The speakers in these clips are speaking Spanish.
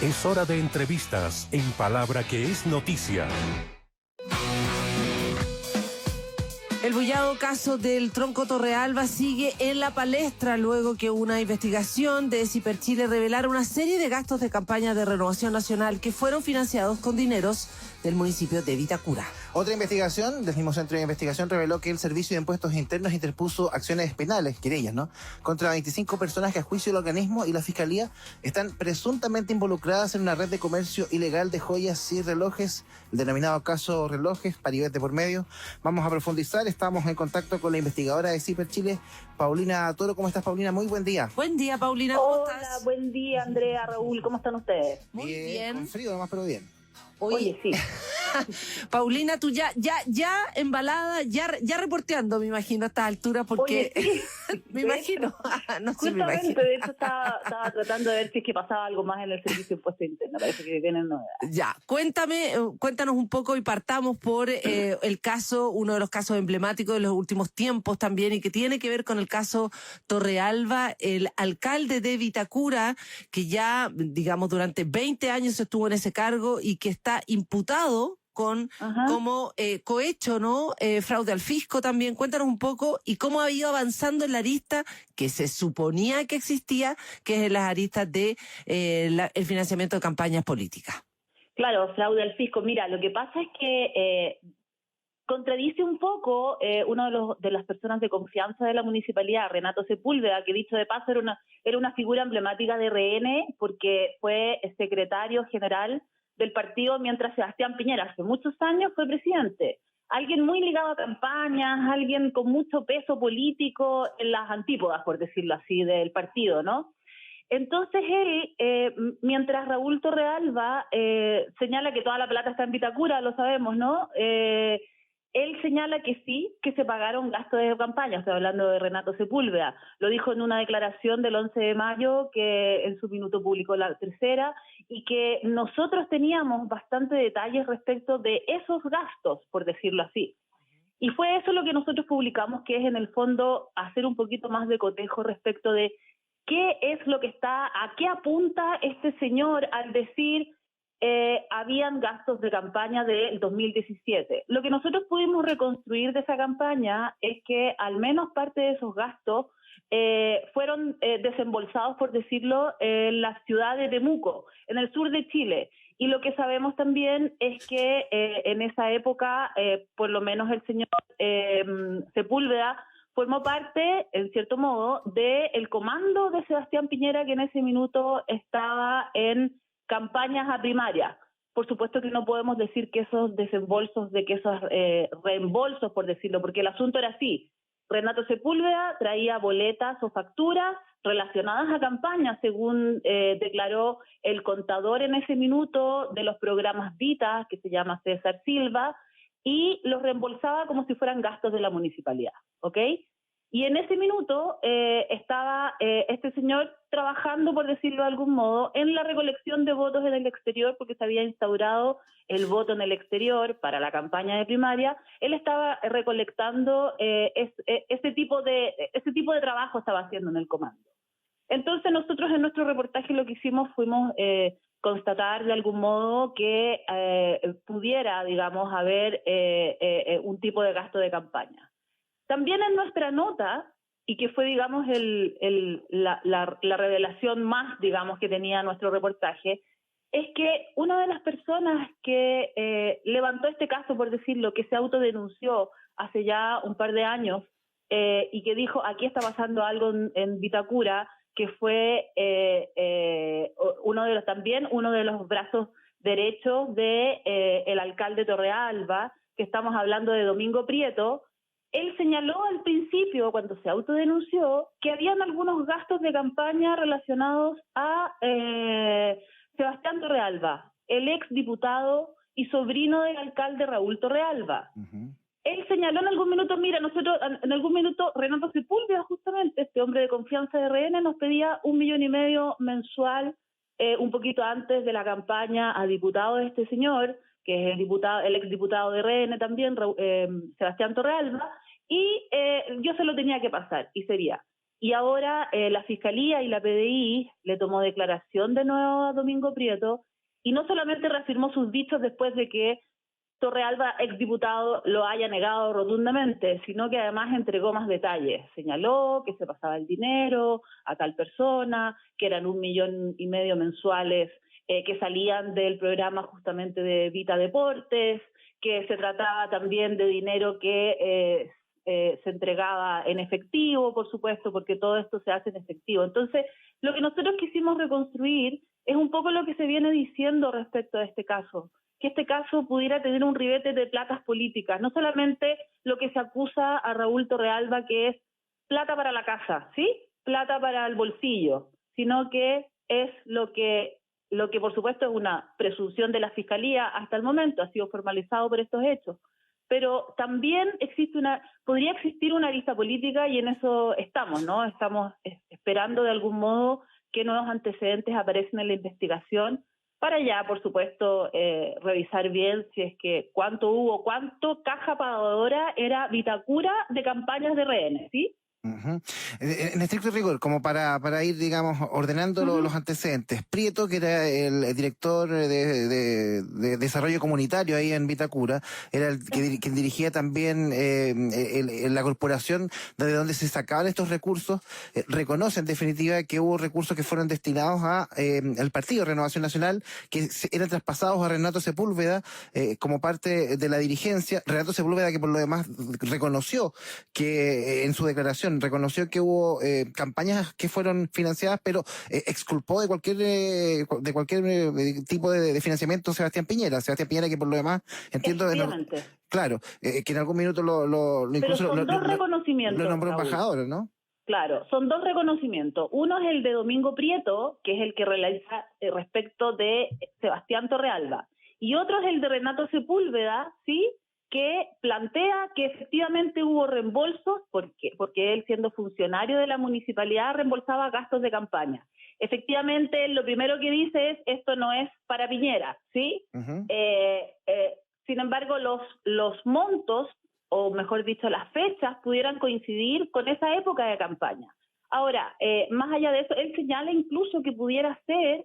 Es hora de entrevistas en Palabra que es noticia. El bullado caso del Tronco Torrealba sigue en la palestra luego que una investigación de Ciperchile revelara una serie de gastos de campaña de Renovación Nacional que fueron financiados con dineros del municipio de Vitacura. Otra investigación del mismo centro de investigación reveló que el Servicio de Impuestos Internos interpuso acciones penales, querellas, contra 25 personas que a juicio del organismo y la Fiscalía están presuntamente involucradas en una red de comercio ilegal de joyas y relojes, el denominado caso Relojes, Paribet de por medio. Vamos a profundizar, estamos en contacto con la investigadora de Ciperchile, Paulina Toro. ¿Cómo estás, Paulina? Muy buen día. Buen día, Paulina, ¿cómo Hola, estás? buen día, Andrea, Raúl, ¿cómo están ustedes? Muy bien. Con frío nomás, pero bien. Oye, sí. Paulina, tú ya embalada, ya reporteando, me imagino, a esta altura, porque Oye, sí. me imagino. No sé, me imagino. Justamente, de hecho, estaba tratando de ver si es que pasaba algo más en el servicio de impuesto interno. Parece que tienen novedades. Ya, cuéntanos un poco y partamos por el caso, uno de los casos emblemáticos de los últimos tiempos también, y que tiene que ver con el caso Torrealba, el alcalde de Vitacura, que ya, digamos, durante 20 años estuvo en ese cargo y que está imputado como cohecho, ¿no? Fraude al fisco también. Cuéntanos un poco y cómo ha ido avanzando en la arista que se suponía que existía, que es en las aristas de el financiamiento de campañas políticas. Claro, fraude al fisco. Mira, lo que pasa es que contradice un poco uno de las personas de confianza de la municipalidad, Renato Sepúlveda, que dicho de paso era una figura emblemática de RN porque fue secretario general del partido mientras Sebastián Piñera hace muchos años fue presidente. Alguien muy ligado a campañas, alguien con mucho peso político en las antípodas, por decirlo así, del partido, ¿no? Entonces él, mientras Raúl Torrealba señala que toda la plata está en Vitacura, lo sabemos, ¿no? Él señala que sí, que se pagaron gastos de campaña. Estoy hablando de Renato Sepúlveda. Lo dijo en una declaración del 11 de mayo que en su minuto publicó La Tercera, y que nosotros teníamos bastante detalles respecto de esos gastos, por decirlo así. Y fue eso lo que nosotros publicamos, que es en el fondo hacer un poquito más de cotejo respecto de qué es lo que a qué apunta este señor al decir habían gastos de campaña del 2017. Lo que nosotros pudimos reconstruir de esa campaña es que al menos parte de esos gastos fueron desembolsados, por decirlo, en la ciudad de Temuco, en el sur de Chile. Y lo que sabemos también es que en esa época, por lo menos el señor Sepúlveda formó parte, en cierto modo, del comando de Sebastián Piñera, que en ese minuto estaba en campañas a primaria. Por supuesto que no podemos decir que esos desembolsos, que esos reembolsos, por decirlo, porque el asunto era así. Renato Sepúlveda traía boletas o facturas relacionadas a campañas, según declaró el contador en ese minuto de los programas Vita, que se llama César Silva, y los reembolsaba como si fueran gastos de la municipalidad, ¿ok? Y en ese minuto estaba este señor trabajando, por decirlo de algún modo, en la recolección de votos en el exterior, porque se había instaurado el voto en el exterior para la campaña de primaria. Él estaba recolectando ese tipo de trabajo estaba haciendo en el comando. Entonces nosotros en nuestro reportaje lo que hicimos fuimos constatar de algún modo que pudiera, digamos, haber un tipo de gasto de campaña. También en nuestra nota, y que fue, digamos, la revelación más, digamos, que tenía nuestro reportaje, es que una de las personas que levantó este caso, por decirlo, que se autodenunció hace ya un par de años, y que dijo, aquí está pasando algo en Vitacura, que fue uno de los brazos derechos de el alcalde Torrealba, que estamos hablando de Domingo Prieto. Él señaló al principio, cuando se autodenunció, que habían algunos gastos de campaña relacionados a Sebastián Torrealba, el ex diputado y sobrino del alcalde Raúl Torrealba. Uh-huh. Él señaló en algún minuto, Renato Sepúlveda, justamente, este hombre de confianza de RN, nos pedía 1,5 millones mensual, un poquito antes de la campaña a diputado de este señor, que es el exdiputado de RN también, Sebastián Torrealba, y yo se lo tenía que pasar, y sería, y ahora la Fiscalía y la PDI le tomó declaración de nuevo a Domingo Prieto, y no solamente reafirmó sus dichos después de que Torrealba, exdiputado, lo haya negado rotundamente, sino que además entregó más detalles. Señaló que se pasaba el dinero a tal persona, que eran 1,5 millones mensuales que salían del programa justamente de Vita Deportes, que se trataba también de dinero que se entregaba en efectivo, por supuesto, porque todo esto se hace en efectivo. Entonces, lo que nosotros quisimos reconstruir es un poco lo que se viene diciendo respecto a este caso, que este caso pudiera tener un ribete de platas políticas, no solamente lo que se acusa a Raúl Torrealba, que es plata para la casa, ¿sí? Plata para el bolsillo, sino que es lo que por supuesto es una presunción de la Fiscalía hasta el momento, ha sido formalizado por estos hechos. Pero también podría existir una arista política, y en eso estamos, ¿no? Estamos esperando de algún modo que nuevos antecedentes aparecen en la investigación, para ya, por supuesto, revisar bien si es que cuánto caja pagadora era Vitacura de campañas de rehenes, ¿sí? Ujú. En estricto rigor, como para ir, digamos, ordenando los antecedentes. Prieto, que era el director de desarrollo comunitario ahí en Vitacura, era el quien dirigía también la corporación desde donde se sacaban estos recursos. Reconoce en definitiva que hubo recursos que fueron destinados al Partido Renovación Nacional, que eran traspasados a Renato Sepúlveda como parte de la dirigencia. Renato Sepúlveda, que por lo demás reconoció que en su declaración reconoció que hubo campañas que fueron financiadas, pero exculpó de cualquier tipo de financiamiento Sebastián Piñera, que por lo demás entiendo claro, que en algún minuto incluso pero son dos reconocimientos, lo nombró Raúl. embajador, ¿no? Claro, son dos reconocimientos. Uno es el de Domingo Prieto, que es el que realiza respecto de Sebastián Torrealba, y otro es el de Renato Sepúlveda, ¿sí?, que plantea que efectivamente hubo reembolsos, porque él, siendo funcionario de la municipalidad, reembolsaba gastos de campaña. Efectivamente, lo primero que dice es, esto no es para Piñera, ¿sí? Uh-huh. Sin embargo, los montos, o mejor dicho, las fechas, pudieran coincidir con esa época de campaña. Ahora, más allá de eso, él señala incluso que pudiera ser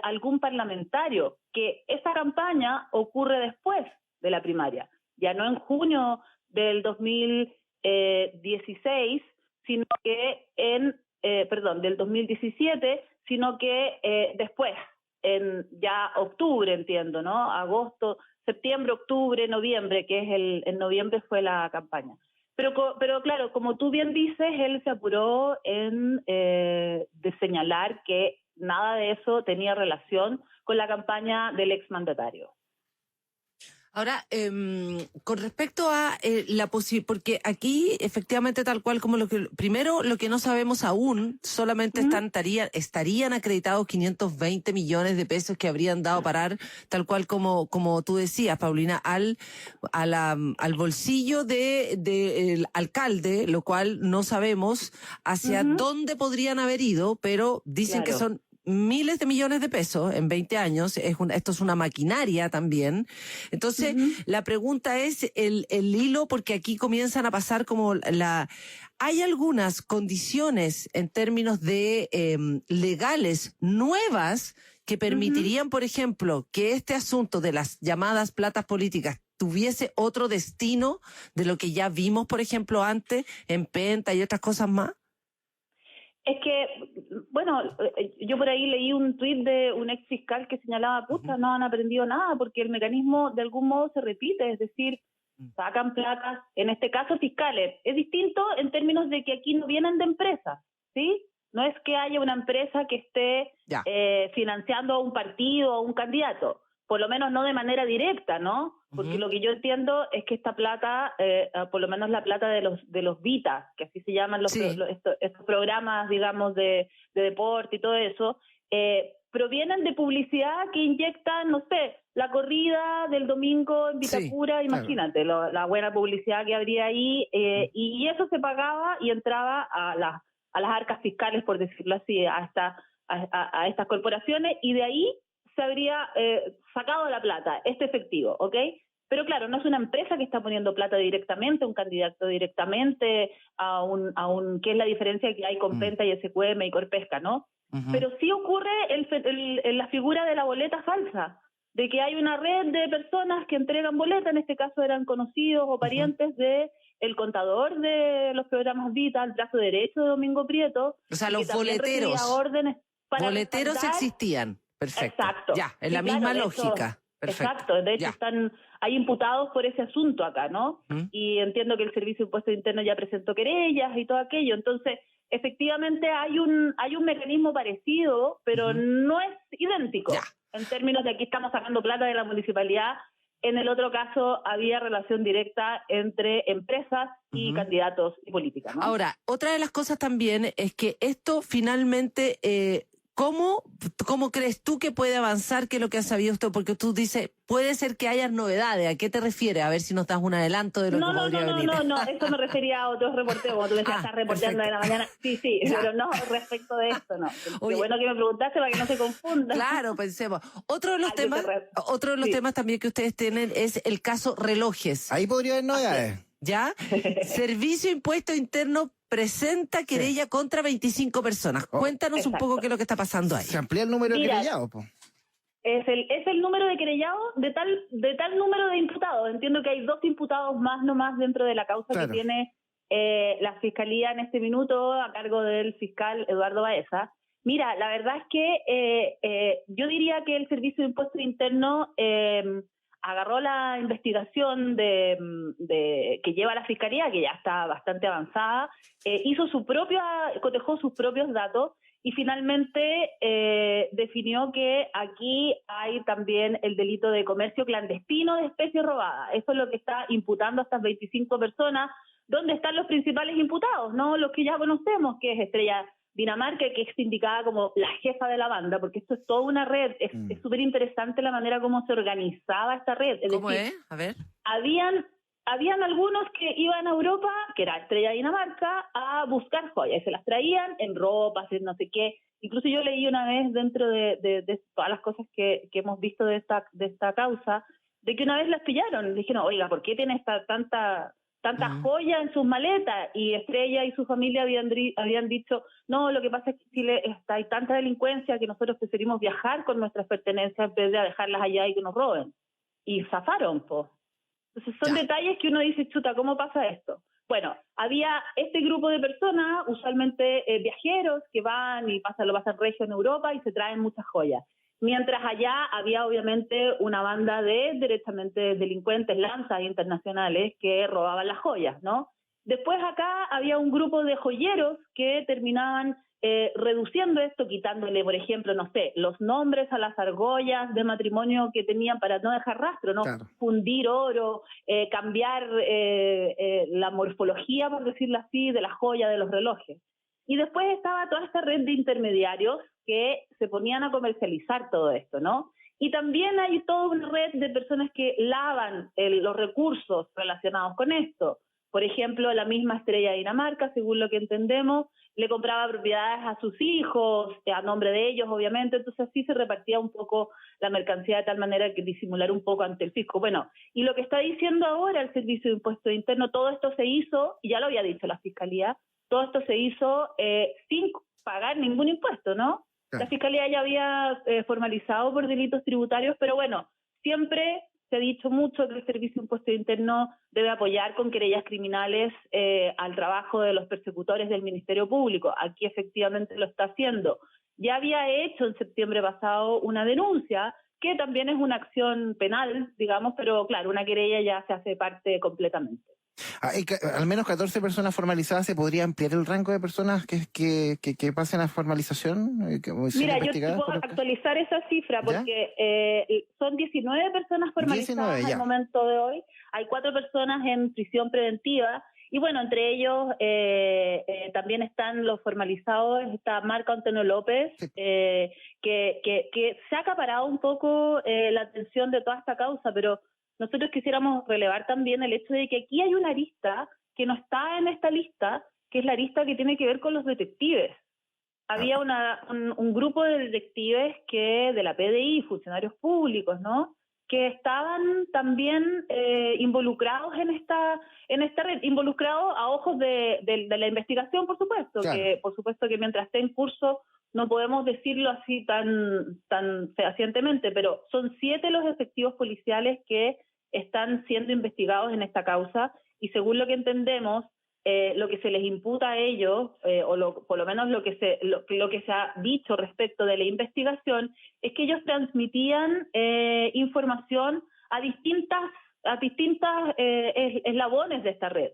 algún parlamentario, que esa campaña ocurre después de la primaria, ya no en junio del 2016, sino que del 2017, sino que después, en ya octubre, entiendo, ¿no? Agosto, septiembre, octubre, noviembre, que es en noviembre fue la campaña. Pero claro, como tú bien dices, él se apuró de señalar que nada de eso tenía relación con la campaña del exmandatario. Ahora, con respecto a la posibilidad, porque aquí efectivamente tal cual como lo que no sabemos aún, solamente estarían acreditados 520 millones de pesos que habrían dado a parar, tal cual como tú decías, Paulina, al bolsillo del alcalde, lo cual no sabemos hacia dónde podrían haber ido, pero dicen que son miles de millones de pesos en 20 años, esto es una maquinaria también. Entonces, la pregunta es el hilo, porque aquí comienzan a pasar hay algunas condiciones en términos de legales nuevas que permitirían, por ejemplo, que este asunto de las llamadas platas políticas tuviese otro destino de lo que ya vimos, por ejemplo, antes en Penta y otras cosas más. Es que, bueno, yo por ahí leí un tuit de un ex fiscal que señalaba, no han aprendido nada, porque el mecanismo de algún modo se repite, es decir, sacan placas, en este caso fiscales. Es distinto en términos de que aquí no vienen de empresas, ¿sí? No es que haya una empresa que esté financiando a un partido o a un candidato, por lo menos no de manera directa, ¿no? Porque lo que yo entiendo es que esta plata, por lo menos la plata de los Vitas, que así se llaman estos programas, digamos, de deporte y todo eso, provienen de publicidad que inyectan, no sé, la corrida del domingo en Vitacura, imagínate, la buena publicidad que habría ahí, y eso se pagaba y entraba a las arcas fiscales, por decirlo así, a estas corporaciones, y de ahí se habría sacado la plata, este efectivo, ¿ok? Pero claro, no es una empresa que está poniendo plata directamente, un candidato directamente que es la diferencia que hay con Penta y SQM y Corpesca, ¿no? Pero sí ocurre la figura de la boleta falsa, de que hay una red de personas que entregan boleta, en este caso eran conocidos o parientes de el contador de los programas Vita, el brazo derecho de Domingo Prieto. O sea, los boleteros. Órdenes para boleteros respaldar. Existían. Perfecto. Exacto. Ya, en Sí, la misma claro, lógica. Perfecto. Exacto, de hecho hay imputados por ese asunto acá, ¿no? Y entiendo que el Servicio de Impuestos Internos ya presentó querellas y todo aquello, entonces efectivamente hay un mecanismo parecido, pero no es idéntico. En términos de aquí estamos sacando plata de la municipalidad, en el otro caso había relación directa entre empresas y candidatos y políticas, ¿no? Ahora, otra de las cosas también es que esto finalmente... ¿Cómo crees tú que puede avanzar? ¿Qué es lo que has sabido usted? Porque tú dices, puede ser que haya novedades. ¿A qué te refieres? A ver si nos das un adelanto de lo que podría venir. No, eso me refería a otros reporteos, como tú decías, estás reporteando de la mañana. Sí, pero no respecto de esto, no. Qué bueno que me preguntaste para que no se confundan. Claro, pensemos. Otro de los temas también que ustedes tienen es el caso relojes. Ahí podría haber novedades. ¿Ya? Servicio de Impuesto Interno presenta querella contra 25 personas. Cuéntanos un poco qué es lo que está pasando ahí. Se amplía el número de querellados, po. Es el número de querellados de tal número de imputados. Entiendo que hay 2 imputados más nomás dentro de la causa que tiene la Fiscalía en este minuto a cargo del fiscal Eduardo Baeza. Mira, la verdad es que yo diría que el Servicio de Impuestos Internos agarró la investigación que lleva la Fiscalía, que ya está bastante avanzada, cotejó sus propios datos y finalmente definió que aquí hay también el delito de comercio clandestino de especies robadas. Eso es lo que está imputando a estas 25 personas. ¿Dónde están los principales imputados? No los que ya conocemos, que es Estrella Dinamarca, que es indicada como la jefa de la banda, porque esto es toda una red. Es súper interesante la manera como se organizaba esta red. ¿Cómo es? A ver. Habían algunos que iban a Europa, que era Estrella Dinamarca, a buscar joyas, y se las traían en ropas, en no sé qué. Incluso yo leí una vez dentro de todas las cosas que hemos visto de esta causa, de que una vez las pillaron. Dijeron, oiga, ¿por qué tiene tanta joya en sus maletas? Y Estrella y su familia habían dicho, no, lo que pasa es que en Chile hay tanta delincuencia que nosotros preferimos viajar con nuestras pertenencias en vez de dejarlas allá y que nos roben. Y zafaron, pues. Entonces son detalles que uno dice, chuta, ¿cómo pasa esto? Bueno, había este grupo de personas, usualmente viajeros, que van y lo pasan regio en Europa y se traen muchas joyas. Mientras allá había obviamente una banda de directamente delincuentes, lanzas internacionales que robaban las joyas, ¿no? Después acá había un grupo de joyeros que terminaban reduciendo esto, quitándole, por ejemplo, no sé, los nombres a las argollas de matrimonio que tenían para no dejar rastro, ¿no? Claro. Fundir oro, cambiar la morfología, por decirlo así, de la joya, de los relojes. Y después estaba toda esta red de intermediarios que se ponían a comercializar todo esto, ¿no? Y también hay toda una red de personas que lavan los recursos relacionados con esto. Por ejemplo, la misma Estrella Dinamarca, según lo que entendemos, le compraba propiedades a sus hijos, a nombre de ellos, obviamente, entonces así se repartía un poco la mercancía de tal manera que disimular un poco ante el fisco. Bueno, y lo que está diciendo ahora el Servicio de Impuestos Internos, todo esto se hizo, y ya lo había dicho la Fiscalía, todo esto se hizo sin pagar ningún impuesto, ¿no? La Fiscalía ya había formalizado por delitos tributarios, pero bueno, siempre se ha dicho mucho que el Servicio de Impuestos Internos debe apoyar con querellas criminales al trabajo de los persecutores del Ministerio Público. Aquí efectivamente lo está haciendo. Ya había hecho en septiembre pasado una denuncia, que también es una acción penal, digamos, pero claro, una querella ya se hace parte completamente. Al menos 14 personas formalizadas. ¿Se podría ampliar el rango de personas que pasen a formalización? Mira, yo te puedo actualizar esa cifra porque son 19 personas formalizadas al momento de hoy. Hay 4 personas en prisión preventiva y bueno, entre ellos también están los formalizados. Está Marco Antonio López, que se ha acaparado un poco la atención de toda esta causa, pero nosotros quisiéramos relevar también el hecho de que aquí hay una arista que no está en esta lista, que es la arista que tiene que ver con los detectives. Había un grupo de detectives de la PDI, funcionarios públicos, ¿no?, que estaban también involucrados en esta red, involucrados a ojos de la investigación, por supuesto, claro. que por supuesto que mientras esté en curso no podemos decirlo así tan fehacientemente, pero son 7 los efectivos policiales que están siendo investigados en esta causa, y según lo que entendemos, lo que se les imputa a ellos, por lo menos lo que se ha dicho respecto de la investigación, es que ellos transmitían información a distintas eslabones de esta red.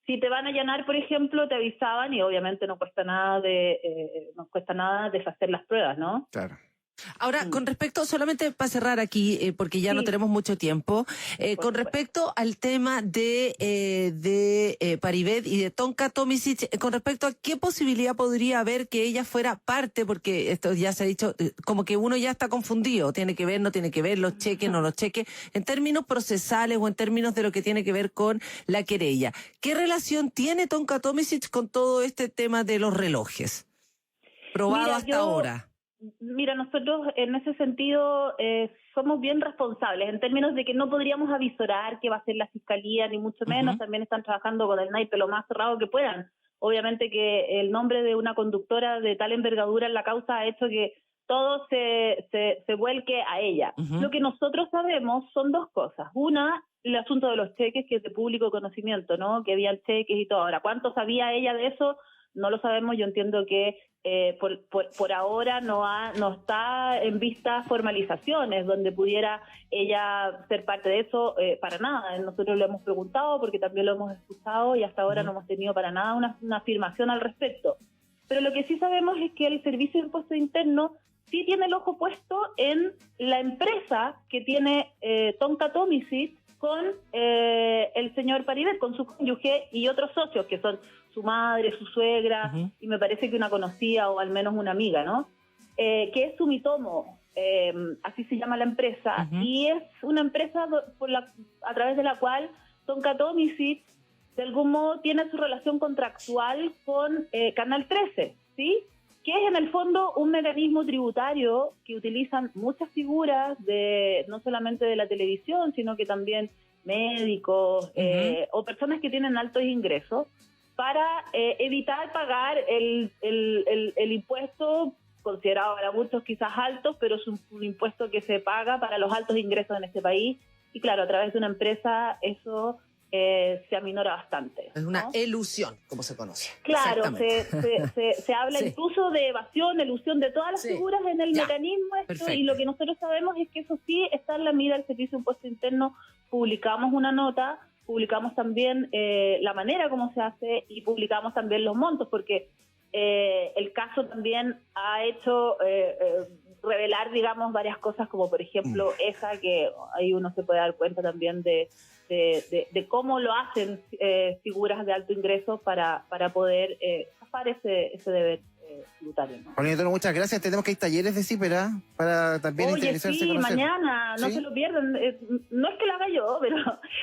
Si te van a allanar, por ejemplo, te avisaban, y obviamente no cuesta nada deshacer las pruebas, ¿no? Claro. Ahora, con respecto, solamente para cerrar aquí, porque ya no tenemos mucho tiempo, con respecto al tema de Paribet y de Tonka Tomisic, con respecto a qué posibilidad podría haber que ella fuera parte, porque esto ya se ha dicho, como que uno ya está confundido, tiene que ver, no tiene que ver, los cheques, no los cheques, en términos procesales o en términos de lo que tiene que ver con la querella. ¿Qué relación tiene Tonka Tomisic con todo este tema de los relojes? Probado hasta ahora. Mira, nosotros en ese sentido somos bien responsables, en términos de que no podríamos avisorar qué va a hacer la Fiscalía, ni mucho menos. También están trabajando con el naipe lo más cerrado que puedan. Obviamente que el nombre de una conductora de tal envergadura en la causa ha hecho que todo se vuelque a ella. Lo que nosotros sabemos son 2 cosas. Una, el asunto de los cheques, que es de público conocimiento, ¿no? Que había cheques y todo. Ahora, ¿cuánto sabía ella de eso? No lo sabemos. Yo entiendo que por ahora no está en vista formalizaciones donde pudiera ella ser parte de eso, para nada. Nosotros lo hemos preguntado porque también lo hemos escuchado y hasta ahora no hemos tenido para nada una afirmación al respecto. Pero lo que sí sabemos es que el Servicio de Impuesto Interno sí tiene el ojo puesto en la empresa que tiene Tonka Tomisic con el señor Paribet, con su cónyuge y otros socios que son su madre, su suegra, y me parece que una conocida o al menos una amiga, ¿no? Que es Sumitomo, así se llama la empresa, y es una empresa a través de la cual Tonka Tomisic de algún modo tiene su relación contractual con Canal 13, ¿sí? Que es en el fondo un mecanismo tributario que utilizan muchas figuras no solamente de la televisión, sino que también médicos o personas que tienen altos ingresos, para evitar pagar el impuesto, considerado para muchos quizás alto, pero es un impuesto que se paga para los altos ingresos en este país. Y claro, a través de una empresa eso se aminora bastante, ¿no? Es una elusión, como se conoce. Claro, se habla incluso de evasión, elusión de todas las figuras en el mecanismo. Y lo que nosotros sabemos es que eso sí está en la mira del Servicio de Impuesto Interno. Publicamos una nota, publicamos también la manera como se hace y publicamos también los montos, porque el caso también ha hecho revelar, digamos, varias cosas, como por ejemplo esa, que ahí uno se puede dar cuenta también de cómo lo hacen figuras de alto ingreso para poder zafar ese deber tributario, ¿no? Paulina Toro, muchas gracias. Tenemos que hay talleres de CIPERA para también interesarse sí, en conocer. Mañana, no se lo pierdan. No es que lo haga yo, pero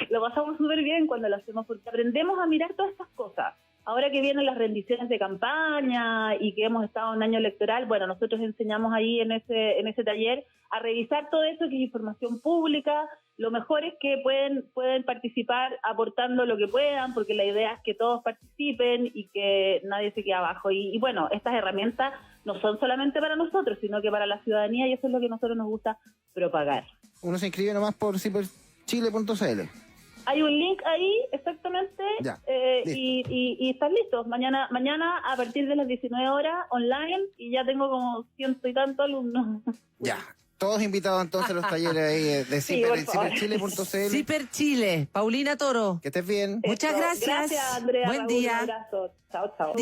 lo pasamos súper bien cuando lo hacemos, porque aprendemos a mirar todas estas cosas. Ahora que vienen las rendiciones de campaña y que hemos estado en un año electoral, bueno, nosotros enseñamos ahí en ese taller a revisar todo eso, que es información pública. Lo mejor es que pueden participar aportando lo que puedan, porque la idea es que todos participen y que nadie se quede abajo. Y bueno, estas herramientas no son solamente para nosotros, sino que para la ciudadanía, y eso es lo que a nosotros nos gusta propagar. Uno se inscribe nomás por ciperchile.cl. Hay un link ahí, exactamente, Ya, y están listos. Mañana a partir de las 19 horas, online, y ya tengo como 100 y tantos alumnos. Ya, todos invitados entonces a los talleres ahí de Ciper, en ciperchile.cl. Ciper Chile, Paulina Toro. Que estés bien. Muchas gracias. Gracias, Andrea. Buen Raúl, día. Un abrazo. Chao, chao.